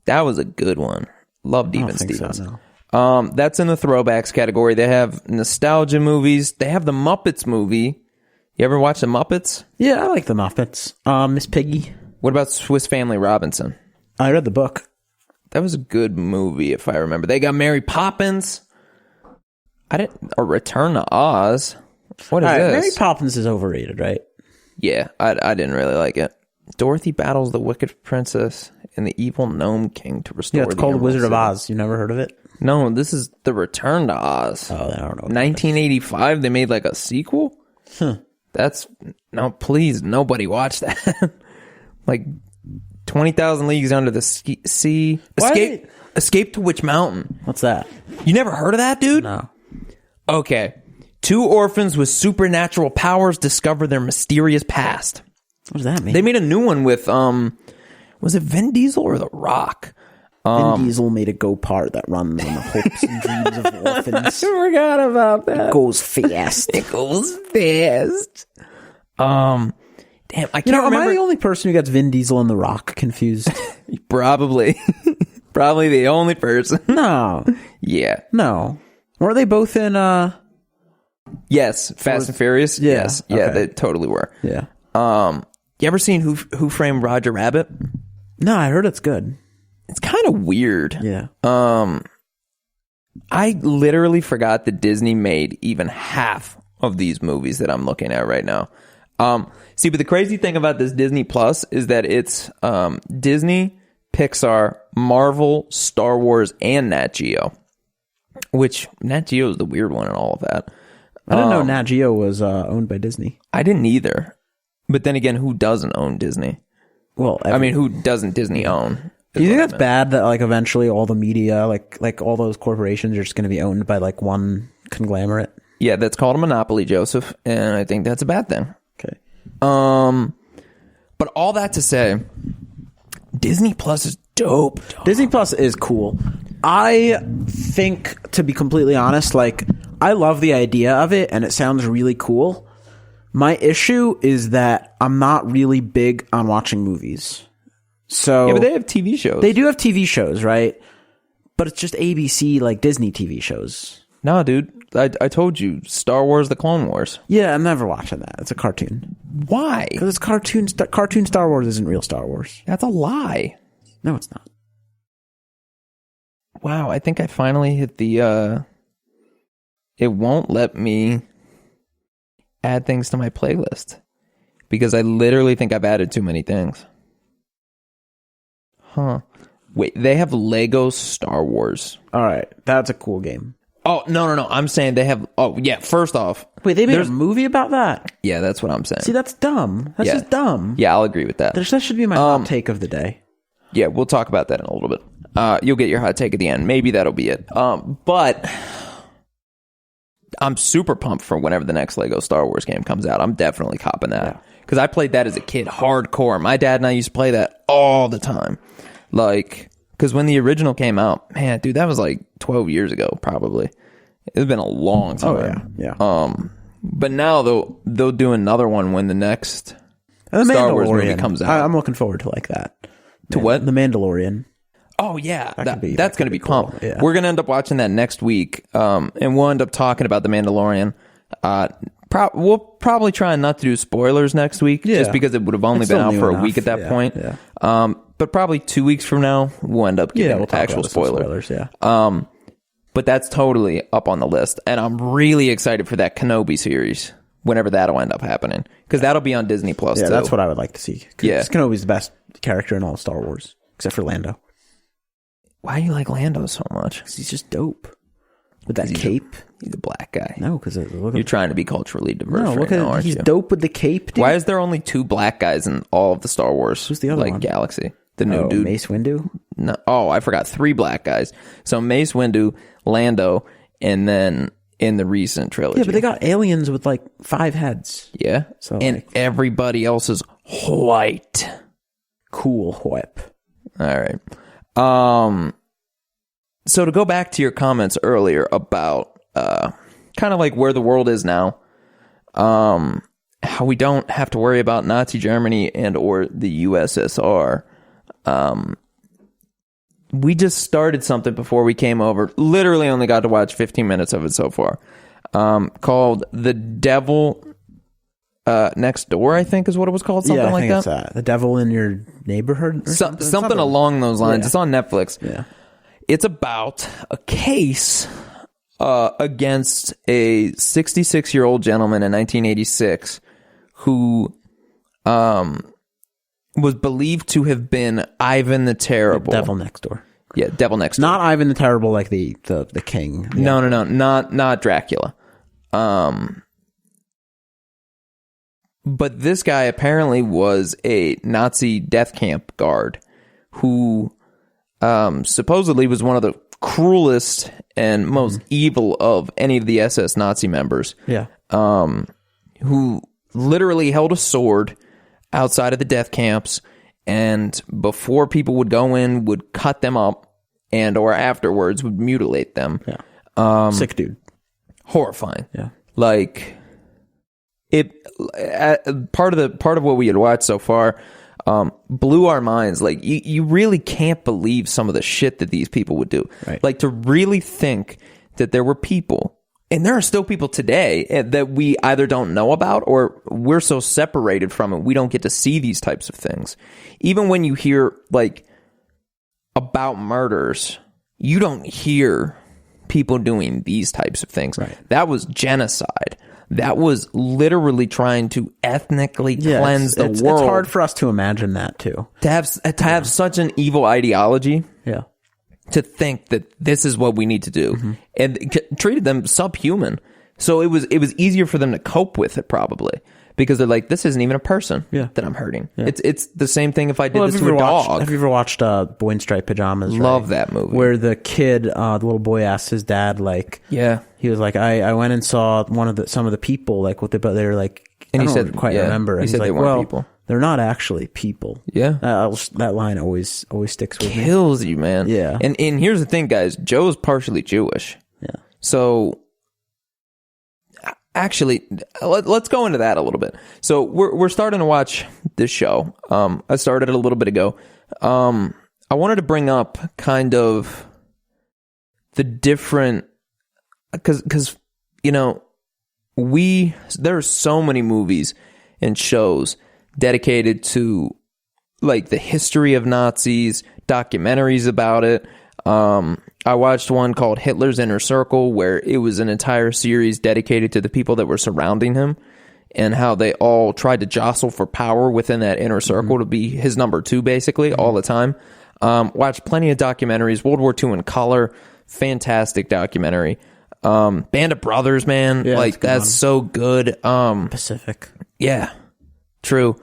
That was a good one. Loved Even Stevens. So, no. That's in the throwbacks category. They have nostalgia movies. They have the Muppets movie. You ever watch the Muppets? Yeah, I like the Muppets. Miss Piggy. What about Swiss Family Robinson? I read the book. That was a good movie, if I remember. They got Mary Poppins. Or Return to Oz. What is this? Mary Poppins is overrated, right? Yeah, I didn't really like it. Dorothy battles the wicked princess and the evil gnome king to restore. Yeah, it's the called Emerald Wizard of City. Oz. You never heard of it? No, this is the Return to Oz. Oh, I don't know. 1985. They made like a sequel. That's no, please, nobody watch that. Like 20,000 Leagues Under the Sea. Escape to Witch Mountain. What's that? You never heard of that, dude? No. Okay. Two orphans with supernatural powers discover their mysterious past. What does that mean? They made a new one with was it Vin Diesel or The Rock? Vin Diesel made a go-kart that runs on the hopes and dreams of orphans. I forgot about that. It goes fast. It goes fast. Damn, I can't Am remember. I the only person who gets Vin Diesel and The Rock confused? Probably. Probably the only person. No. Yeah. No. Weren't they both in, Yes. Fast and Furious? Yeah, Yes. Yeah, okay. they totally were. Yeah. You ever seen Who Framed Roger Rabbit? No, I heard it's good. It's kind of weird. Yeah. I literally forgot that Disney made even half of these movies that I'm looking at right now. See, but the crazy thing about this Disney Plus is that it's Disney, Pixar, Marvel, Star Wars, and Nat Geo. Which Nat Geo is the weird one in all of that. I didn't know Nat Geo was owned by Disney. I didn't either. But then again, who doesn't own Disney? Well, I mean, who doesn't Disney own? Do you think that's bad that like eventually all the media, like all those corporations are just going to be owned by like one conglomerate? Yeah, that's called a monopoly, Joseph, and I think that's a bad thing. Okay. But all that to say, Disney Plus is dope. Disney Plus is cool. I think, to be completely honest, like I love the idea of it and it sounds really cool. My issue is that I'm not really big on watching movies. So Yeah, but they have TV shows. They do have TV shows, right? But it's just ABC, like Disney TV shows. No, dude. I told you, Star Wars: The Clone Wars. Yeah, I'm never watching that. It's a cartoon. Why? Because it's cartoon. Cartoon Star Wars isn't real Star Wars. That's a lie. No, it's not. Wow, I think I finally hit the it won't let me add things to my playlist because I literally think I've added too many things. Huh. Wait, they have Lego Star Wars. All right, that's a cool game. Oh, no. I'm saying they have... Oh, yeah, first off... Wait, they made a movie about that? Yeah, that's what I'm saying. See, that's dumb. That's just dumb. Yeah, I'll agree with that. That should be my hot take of the day. Yeah, we'll talk about that in a little bit. You'll get your hot take at the end. Maybe that'll be it. But I'm super pumped for whenever the next Lego Star Wars game comes out. I'm definitely copping that. Because I played that as a kid hardcore. My dad and I used to play that all the time. Like... Because when the original came out, man, dude, that was like 12 years ago, probably. It's been a long time. Oh, yeah. But now they'll do another one when the next The Star Wars movie comes out. I'm looking forward to like that. To what? The Mandalorian. Oh, yeah. That's That's going to be cool. pumped. Yeah. We're going to end up watching that next week, and we'll end up talking about The Mandalorian. We'll probably try not to do spoilers next week, just because it would have only been out for a week at that point. Yeah. But probably 2 weeks from now, we'll end up getting actual spoilers. Yeah. But that's totally up on the list. And I'm really excited for that Kenobi series, whenever that'll end up happening. Because that'll be on Disney Plus, Yeah, too. that's what I would like to see. Yeah. Kenobi's the best character in all of Star Wars, except for Lando. Why do you like Lando so much? Because he's just dope. With that cape. He's a black guy. No, because You're trying to be culturally diverse no, right look now, at aren't he's you? dope with the cape, dude. Why is there only 2 black guys in all of the Star Wars Who's the other one? galaxy? The new dude. Mace Windu? No, I forgot 3 black guys. So Mace Windu, Lando, and then in the recent trilogy. Yeah, but they got aliens with like 5 heads. Yeah. So, and like- everybody else is white. Cool whip. All right. So to go back to your comments earlier about kind of like where the world is now, how we don't have to worry about Nazi Germany and or the USSR. We just started something before we came over. Literally only got to watch 15 minutes of it so far. Called The Devil Next Door, I think is what it was called. Something I like think that. it's The Devil in Your Neighborhood? Or Something along those lines. Yeah. It's on Netflix. Yeah. It's about a case against a 66-year-old gentleman in 1986 who was believed to have been Ivan the Terrible. Devil Next Door. Yeah, Devil Next Door. Not Ivan the Terrible, like the king. No, not Dracula. But this guy apparently was a Nazi death camp guard who supposedly was one of the cruelest and most evil of any of the SS Nazi members. Yeah. Who literally held a sword outside of the death camps, and before people would go in, would cut them up, and or afterwards would mutilate them. Yeah. Sick dude. Horrifying. Yeah. Like it. Part of what we had watched so far blew our minds. Like you really can't believe some of the shit that these people would do. Right. Like to really think that there were people. And there are still people today that we either don't know about or we're so separated from it, we don't get to see these types of things. Even when you hear, like, about murders, you don't hear people doing these types of things. Right. That was genocide. That was literally trying to ethnically cleanse the world. It's hard for us to imagine that, too. To have such an evil ideology. Yeah. To think that this is what we need to do, and treated them subhuman. So it was easier for them to cope with it, probably, because they're like, this isn't even a person that I'm hurting. Yeah. It's the same thing if I did this to a dog. Have you ever watched Boy in Striped Pajamas? Love that movie. Where the kid, the little boy, asked his dad, like, he was like, I went and saw some of the people, like what they were like, and he said, quite remember. And he said like, they weren't people. They're not actually people. Yeah. That line always sticks with me. Kills you, man. Yeah. And here's the thing, guys. Joe's partially Jewish. Yeah. So, actually, let's go into that a little bit. So, we're starting to watch this show. I started it a little bit ago. I wanted to bring up kind of the different... Because, you know, there are so many movies and shows dedicated to, like, the history of Nazis, documentaries about it. I watched one called Hitler's Inner Circle, where it was an entire series dedicated to the people that were surrounding him and how they all tried to jostle for power within that inner circle to be his number two, basically, all the time. Watched plenty of documentaries. World War II in Color, fantastic documentary. Band of Brothers, man, like that's so good. Pacific. Yeah, true.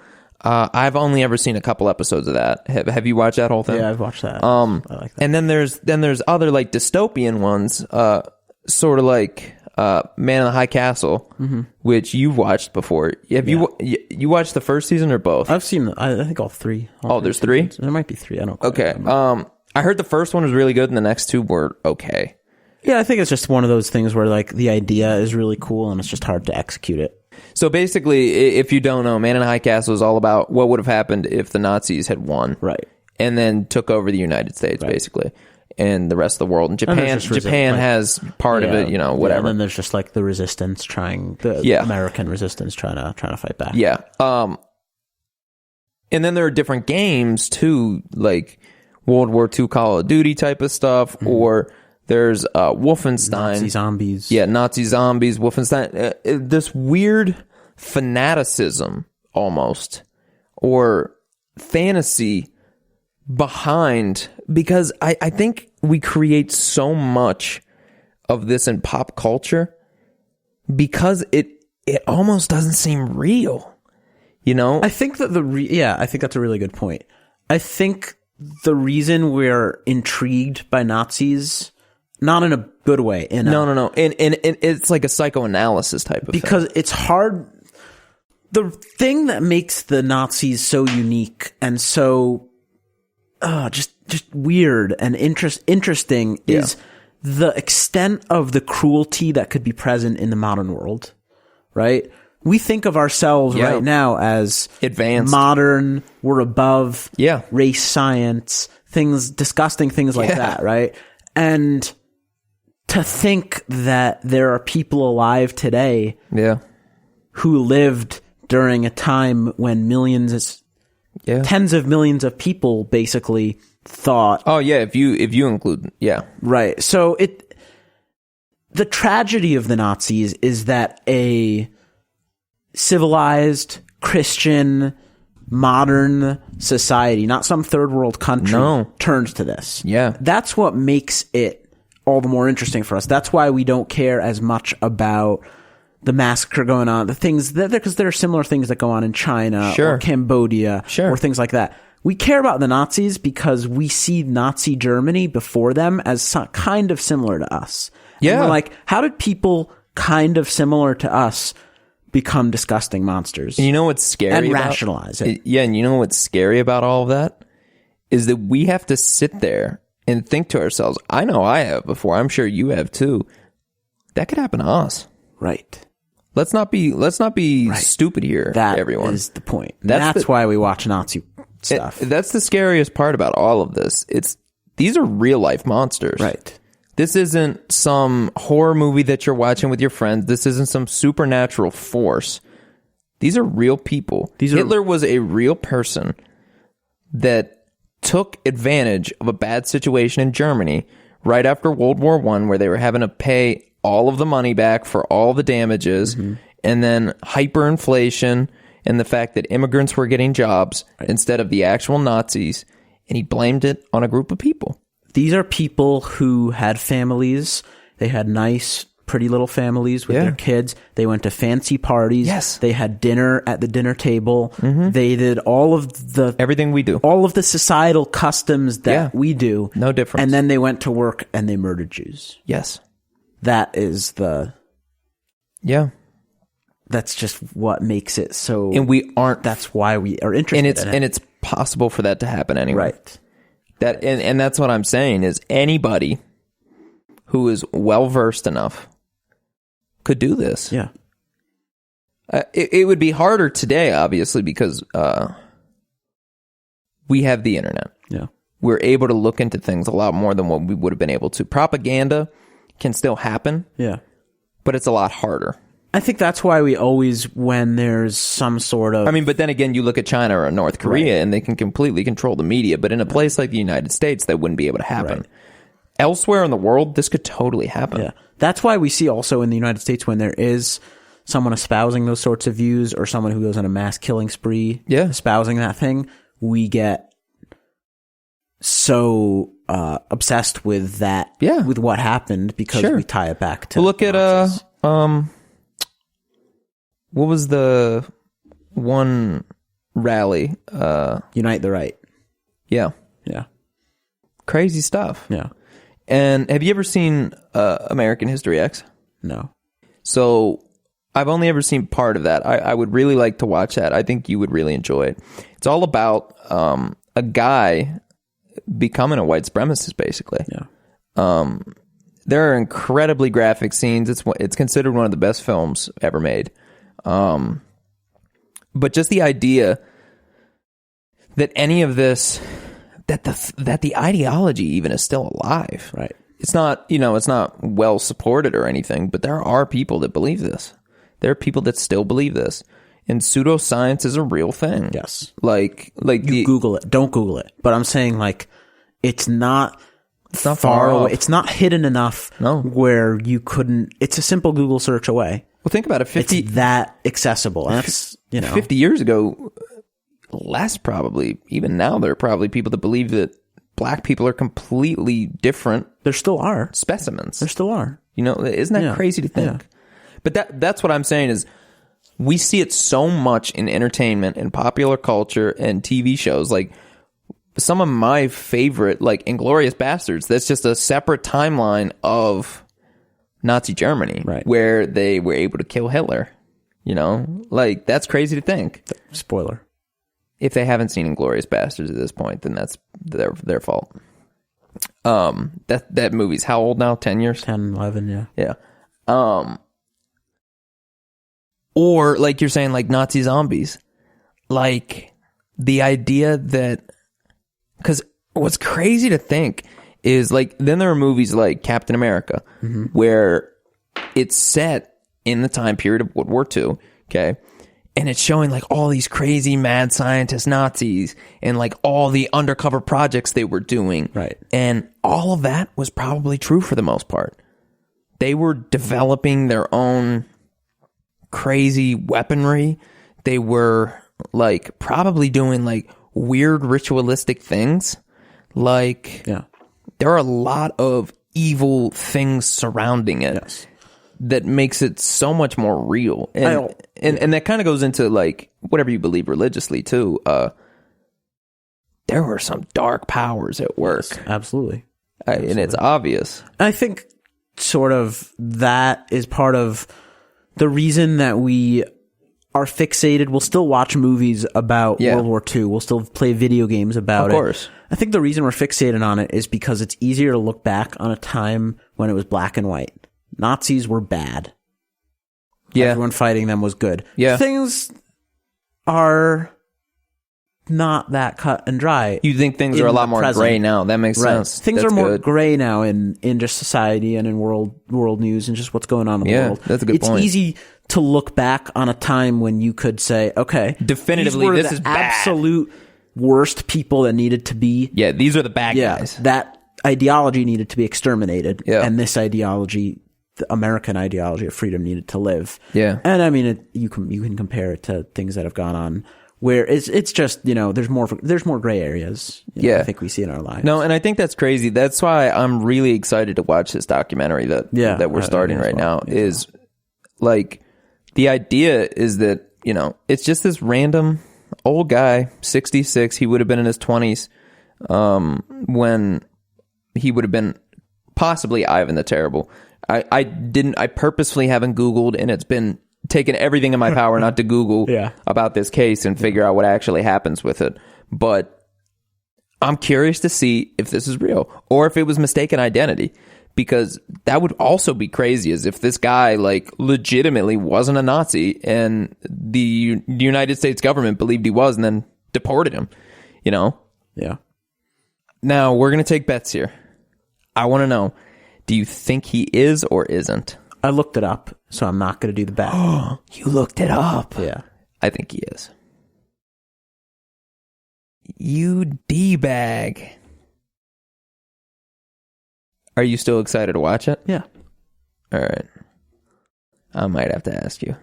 I've only ever seen a couple episodes of that. Have you watched that whole thing? Yeah, I've watched that. I like that. And then there's other like dystopian ones, sort of like Man in the High Castle, which you've watched before. Have you watched the first season or both? I've seen I think all three. There's three? There might be three. I don't quite Okay. remember. I heard the first one was really good and the next two were okay. Yeah, I think it's just one of those things where like the idea is really cool and it's just hard to execute it. So basically, if you don't know, Man in the High Castle is all about what would have happened if the Nazis had won. Right. And then took over the United States, basically, and the rest of the world. And Japan has part of it, you know, whatever. And then there's just like the resistance American resistance trying to fight back. Yeah. And then there are different games, too, like World War II Call of Duty type of stuff, or... There's Wolfenstein. Nazi zombies. Yeah, Nazi zombies, Wolfenstein. This weird fanaticism, almost, or fantasy behind, because I think we create so much of this in pop culture because it almost doesn't seem real, you know? I think that I think that's a really good point. I think the reason we're intrigued by Nazis... Not in a good way. No. And it's like a psychoanalysis type of thing. Because it's hard. The thing that makes the Nazis so unique and so just weird and interesting is the extent of the cruelty that could be present in the modern world, right? We think of ourselves right now as advanced, modern, we're above race science, disgusting things like that, right? And... to think that there are people alive today who lived during a time when tens of millions of people basically thought... Oh, yeah, if you include... Yeah. Right. So the tragedy of the Nazis is that a civilized, Christian, modern society, not some third world country, No. turns to this. Yeah. That's what makes it all the more interesting for us. That's why we don't care as much about the massacre going on, the things that, because there are similar things that go on in China Sure. or Cambodia Sure. or things like that. We care about the Nazis because we see Nazi Germany before them as kind of similar to us. Yeah. And we're like, how did people kind of similar to us become disgusting monsters? And you know what's scary and about rationalize it. Yeah, and you know what's scary about all of that is that we have to sit there and think to ourselves, I know I have before, I'm sure you have too. That could happen to us. Right. Let's not be stupid here, That everyone. is the point. That's why we watch Nazi stuff. That's the scariest part about all of this. These are real life monsters. Right. This isn't some horror movie that you're watching with your friends. This isn't some supernatural force. These are real people. Hitler was a real person that took advantage of a bad situation in Germany right after World War I, where they were having to pay all of the money back for all the damages, and then hyperinflation and the fact that immigrants were getting jobs instead of the actual Nazis, and he blamed it on a group of people. These are people who had families. They had nice, pretty little families with their kids. They went to fancy parties. Yes. They had dinner at the dinner table. They did all of Everything we do. all of the societal customs that we do. No difference. And then they went to work and they murdered Jews. Yes. That is Yeah. that's just what makes it so. And we aren't. That's why we are interested in it. And it's possible for that to happen anyway. Right. And that's what I'm saying is anybody who is well versed enough could do this. Yeah. It would be harder today, obviously, because we have the internet. Yeah. We're able to look into things a lot more than what we would have been able to. Propaganda can still happen, Yeah. but it's a lot harder. I think that's why we always, when there's some sort of. I mean, but then again, you look at China or North Korea, and they can completely control the media. But in a place like the United States, that wouldn't be able to happen. Right. Elsewhere in the world, this could totally happen. Yeah. That's why we see also in the United States when there is someone espousing those sorts of views or someone who goes on a mass killing spree espousing that thing, we get so obsessed with that, with what happened because we tie it back to look at Nazis. what was the one rally? Unite the Right. Yeah. Yeah. Crazy stuff. Yeah. And have you ever seen American History X? No. So I've only ever seen part of that. I would really like to watch that. I think you would really enjoy it. It's all about a guy becoming a white supremacist, basically. Yeah. There are incredibly graphic scenes. It's considered one of the best films ever made. But just the idea that any of this, that the ideology even is still alive. Right. It's not, it's not well supported or anything, but there are people that believe this. There are people that still believe this. And pseudoscience is a real thing. Yes. Like Google it. Don't Google it. But I'm saying it's not far away. off. It's not hidden enough where you couldn't. It's a simple Google search away. Well, think about it. It's that accessible. That's 50 years ago, less probably. Even now, there are probably people that believe that black people are completely different. There still are specimens. There still are. Isn't that crazy to think? Yeah. But that's what I'm saying is we see it so much in entertainment and popular culture and TV shows. Like some of my favorite, like Inglourious Bastards, that's just a separate timeline of Nazi Germany, right, where they were able to kill Hitler. Like that's crazy to think. Spoiler. If they haven't seen Inglourious Bastards at this point, then that's their fault. That movie's how old now? 10 years? 10, 11, yeah. Yeah. Or like you're saying, like Nazi zombies. Like the idea that, because what's crazy to think is like, then there are movies like Captain America, where it's set in the time period of World War II, okay? And it's showing like all these crazy mad scientist Nazis and like all the undercover projects they were doing. Right. And all of that was probably true for the most part. They were developing their own crazy weaponry. They were like probably doing like weird ritualistic things. Like there are a lot of evil things surrounding it. Yes. That makes it so much more real. And that kind of goes into like whatever you believe religiously too. There were some dark powers at work. Yes, absolutely. And it's obvious. I think sort of that is part of the reason that we are fixated. We'll still watch movies about World War II. We'll still play video games about it. Of course. I think the reason we're fixated on it is because it's easier to look back on a time when it was black and white. Nazis were bad. Yeah. Everyone fighting them was good. Yeah. Things are not that cut and dry. You think things are a lot more gray now. That makes sense. Things That's are more good. gray now in just society and in world news and just what's going on in the world. That's a good point. It's easy to look back on a time when you could say, okay, definitively, these were this the is bad. absolute worst people that needed to be. Yeah, these are the bad guys. That ideology needed to be exterminated. Yeah. And this ideology, the American ideology of freedom, needed to live. Yeah. And I mean, you can compare it to things that have gone on where it's just, there's more gray areas. I think we see in our lives. No, and I think that's crazy. That's why I'm really excited to watch this documentary that we're starting right now. Is like the idea is that, it's just this random old guy, 66. He would have been in his 20s when he would have been possibly Ivan the Terrible. I purposefully haven't Googled, and it's been taking everything in my power not to Google about this case and figure out what actually happens with it. But I'm curious to see if this is real or if it was mistaken identity, because that would also be crazy as if this guy like legitimately wasn't a Nazi and the United States government believed he was and then deported him, Yeah. Now we're going to take bets here. I want to know, do you think he is or isn't? I looked it up, so I'm not going to do the bet. You looked it up. Yeah. I think he is. You D-bag. Are you still excited to watch it? Yeah. All right. I might have to ask you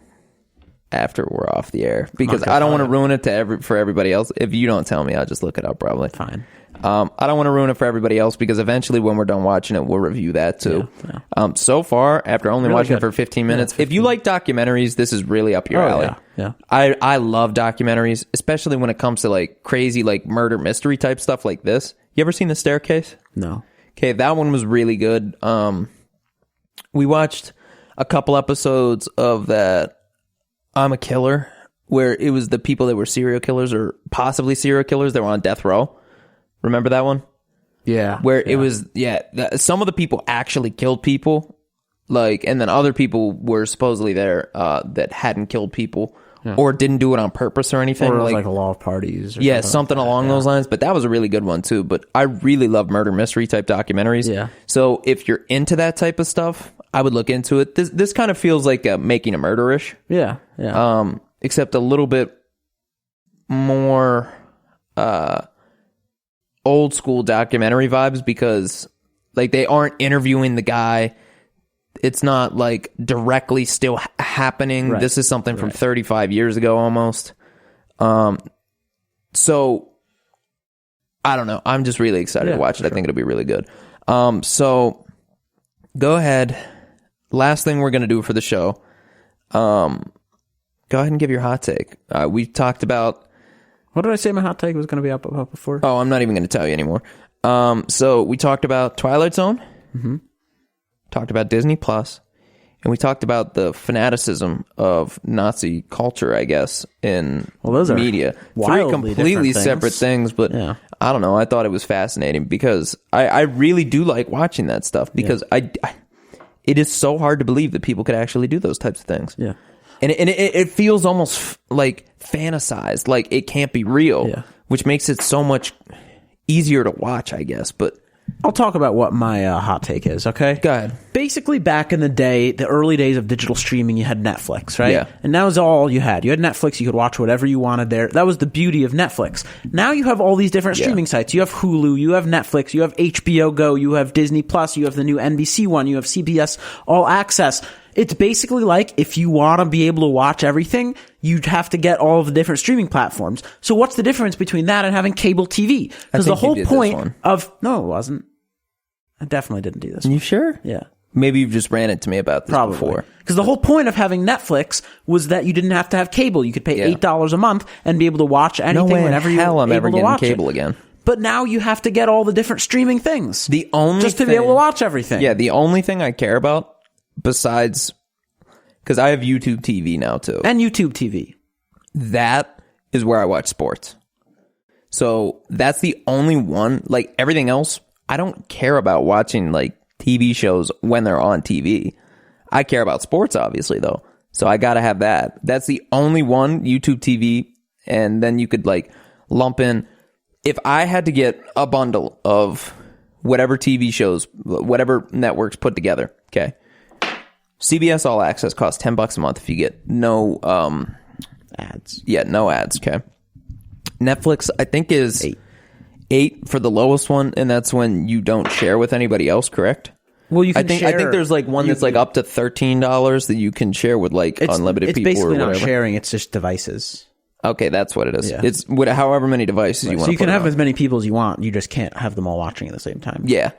after we're off the air, because I don't want to ruin it for everybody else. If you don't tell me, I'll just look it up probably. Fine. I don't want to ruin it for everybody else, because eventually when we're done watching it, we'll review that too. Yeah. So far, after only watching it for 15 minutes, if you like documentaries, this is really up your alley. Yeah. I love documentaries, especially when it comes to like crazy like murder mystery type stuff like this. You ever seen The Staircase? No. Okay, that one was really good. We watched a couple episodes of that I'm a Killer, where it was the people that were serial killers or possibly serial killers that were on death row. Remember that one? Yeah. Where it was, some of the people actually killed people, like, and then other people were supposedly there that hadn't killed people or didn't do it on purpose or anything. Or it was like a law of parties. Or something along those lines. But that was a really good one too. But I really love murder mystery type documentaries. Yeah. So if you're into that type of stuff, I would look into it. This kind of feels like Making a Murder-ish. Yeah. Yeah. Except a little bit more old school documentary vibes, because like they aren't interviewing the guy. It's not like directly still happening. Right. This is something from 35 years ago almost. So I don't know. I'm just really excited to watch it. I think it'll be really good. So go ahead. Last thing we're going to do for the show. Go ahead and give your hot take. We talked about... What did I say my hot take was going to be up before? Oh, I'm not even going to tell you anymore. So we talked about Twilight Zone. Mm-hmm. Talked about Disney Plus. And we talked about the fanaticism of Nazi culture, I guess, in media. Three completely separate things, but I don't know. I thought it was fascinating because I really do like watching that stuff, because it is so hard to believe that people could actually do those types of things. Yeah. And it feels almost like fantasized, like it can't be real, which makes it so much easier to watch, I guess. But I'll talk about what my hot take is, okay? Go ahead. Basically, back in the day, the early days of digital streaming, you had Netflix, right? Yeah. And that was all you had. You had Netflix, you could watch whatever you wanted there. That was the beauty of Netflix. Now you have all these different streaming sites. You have Hulu, you have Netflix, you have HBO Go, you have Disney Plus, you have the new NBC one, you have CBS All Access. It's basically like if you want to be able to watch everything, you'd have to get all of the different streaming platforms. So what's the difference between that and having cable TV? Because the whole point of... No, it wasn't. I definitely didn't do this. You sure? Yeah. Maybe you've just ran it to me about this before. Because the whole point of having Netflix was that you didn't have to have cable. You could pay $8 a month and be able to watch anything whenever you were I'm ever able to getting watch cable it. again. But now you have to get all the different streaming things. The only just to be able to watch everything. Yeah, the only thing I care about besides... Because I have YouTube TV now, too. And YouTube TV. That is where I watch sports. So that's the only one. Like, everything else, I don't care about watching, like, TV shows when they're on TV. I care about sports, obviously, though. So I gotta have that. That's the only one, YouTube TV. And then you could, like, lump in... If I had to get a bundle of whatever TV shows, whatever networks put together, okay... CBS All Access costs $10 a month if you get no ads. Yeah, no ads. Okay. Netflix, I think, is $8 for the lowest one, and that's when you don't share with anybody else. Correct? Well, you can. I think there's like one that's like up to $13 that you can share with like unlimited people. It's basically or whatever. Not sharing. It's just devices. Okay, that's what it is. Yeah. It's however many devices you want. So you can have as many people as you want. You just can't have them all watching at the same time. Yeah.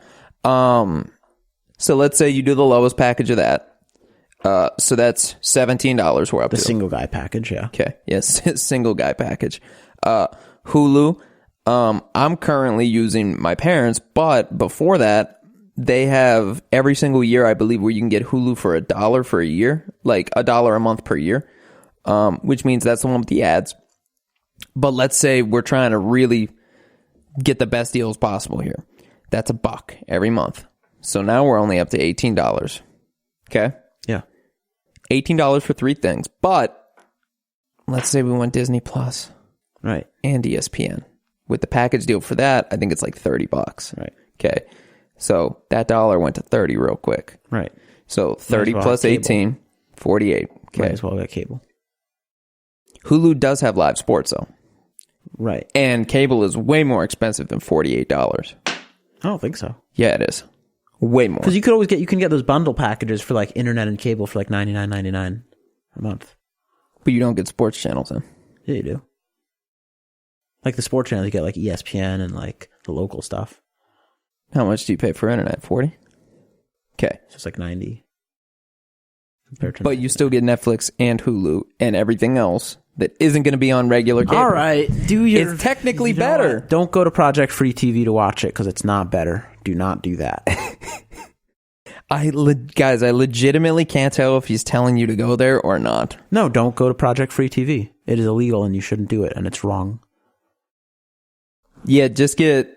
So let's say you do the lowest package of that. So that's $17 we're up to. The single guy package, yeah. Okay. Yes, single guy package. Hulu, I'm currently using my parents, but before that, they have every single year, I believe, where you can get Hulu for $1 for a year, like $1 a month per year, which means that's the one with the ads. But let's say we're trying to really get the best deals possible here. That's $1 every month. So now we're only up to $18. Okay? Yeah. $18 for 3 things. But let's say we went Disney Plus. Right. And ESPN. With the package deal for that, I think it's like $30. Right. Okay. So that dollar went to 30 real quick. Right. So 30 plus 18, 48. Okay. Might as well get cable. Hulu does have live sports though. Right. And cable is way more expensive than $48. I don't think so. Yeah, it is. Way more. Because you can get those bundle packages for like internet and cable for like $99.99 a month. But you don't get sports channels then. Yeah, you do. Like the sports channels, you get like ESPN and like the local stuff. How much do you pay for internet? 40? Okay. So it's like 90. But you still get Netflix and Hulu and everything else that isn't going to be on regular cable. All right. It's technically better. Don't go to Project Free TV to watch it because it's not better. Do not do that. Guys, I legitimately can't tell if he's telling you to go there or not. No, don't go to Project Free TV. It is illegal and you shouldn't do it and it's wrong. Yeah, just get...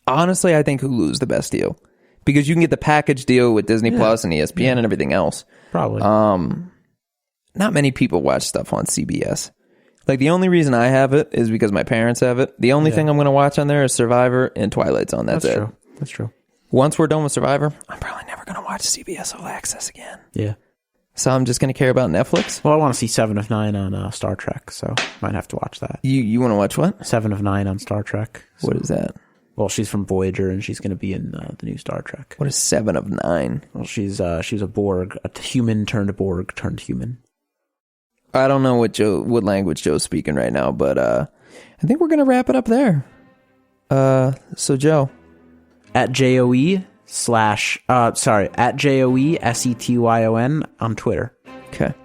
Honestly, I think Hulu's the best deal. Because you can get the package deal with Disney Plus and ESPN and everything else. Probably. Not many people watch stuff on CBS. Like, the only reason I have it is because my parents have it. The only thing I'm going to watch on there is Survivor and Twilight Zone. That's it. True. That's true. Once we're done with Survivor, I'm probably never going to watch CBS All Access again. Yeah. So I'm just going to care about Netflix. Well, I want to see 7 of 9 on Star Trek, so might have to watch that. You want to watch what? 7 of 9 on Star Trek. So. What is that? Well, she's from Voyager, and she's going to be in the new Star Trek. What is 7 of 9? Well, she's a Borg, a human turned Borg turned human. I don't know what language Joe's speaking right now, but I think we're going to wrap it up there. So Joe. At JOE SETYON on Twitter. Okay.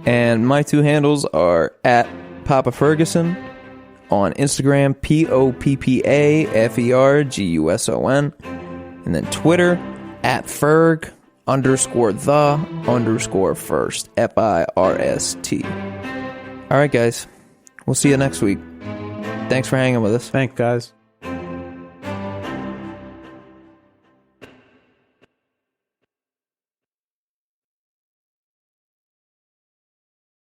And my 2 handles are at Papa Ferguson on Instagram, POPPAFERGUSON. And then Twitter, at Ferg_the_first. FIRST. All right, guys. We'll see you next week. Thanks for hanging with us. Thanks, guys.